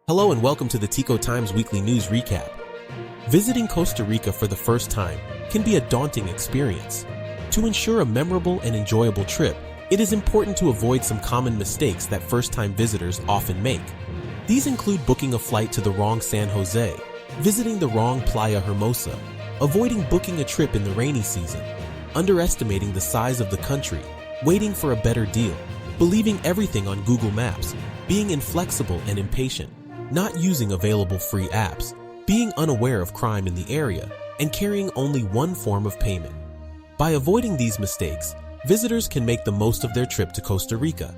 Hello and welcome to the Tico Times Weekly News Recap. Visiting Costa Rica for the first time can be a daunting experience. To ensure a memorable and enjoyable trip, it is important to avoid some common mistakes that first-time visitors often make. These include booking a flight to the wrong San Jose, visiting the wrong Playa Hermosa, avoiding booking a trip in the rainy season, underestimating the size of the country, waiting for a better deal, believing everything on Google Maps, being inflexible and impatient, not using available free apps, being unaware of crime in the area, and carrying only one form of payment. By avoiding these mistakes, visitors can make the most of their trip to Costa Rica.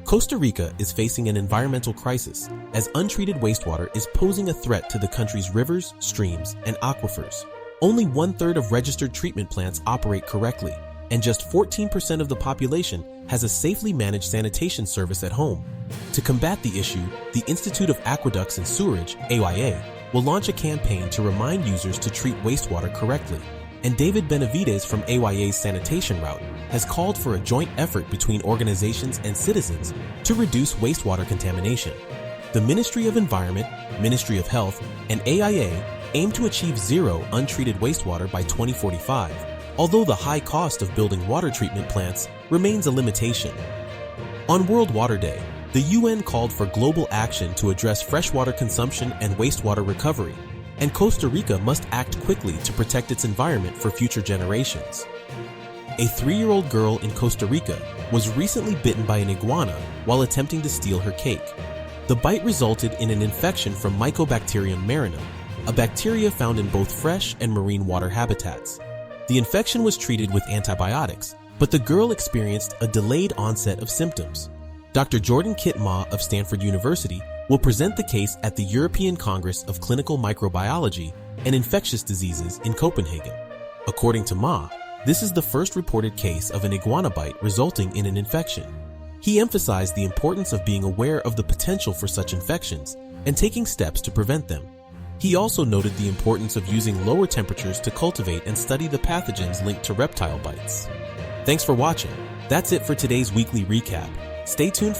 Costa Rica is facing an environmental crisis as untreated wastewater is posing a threat to the country's rivers, streams, and aquifers. Only 1/3 of registered treatment plants operate correctly, and just 14% of the population has a safely managed sanitation service at home. To combat the issue, the Institute of Aqueducts and Sewerage, AYA, will launch a campaign to remind users to treat wastewater correctly. And David Benavides from AYA's sanitation route has called for a joint effort between organizations and citizens to reduce wastewater contamination. The Ministry of Environment, Ministry of Health, and AYA aim to achieve zero untreated wastewater by 2045, although the high cost of building water treatment plants remains a limitation. On World Water Day, the UN called for global action to address freshwater consumption and wastewater recovery, and Costa Rica must act quickly to protect its environment for future generations. A 3-year-old girl in Costa Rica was recently bitten by an iguana while attempting to steal her cake. The bite resulted in an infection from Mycobacterium marinum, a bacteria found in both fresh and marine water habitats. The infection was treated with antibiotics, but the girl experienced a delayed onset of symptoms. Dr. Jordan Kit Ma of Stanford University will present the case at the European Congress of Clinical Microbiology and Infectious Diseases in Copenhagen. According to Ma, this is the first reported case of an iguana bite resulting in an infection. He emphasized the importance of being aware of the potential for such infections and taking steps to prevent them. He also noted the importance of using lower temperatures to cultivate and study the pathogens linked to reptile bites. Thanks for watching. That's it for today's weekly recap. Stay tuned for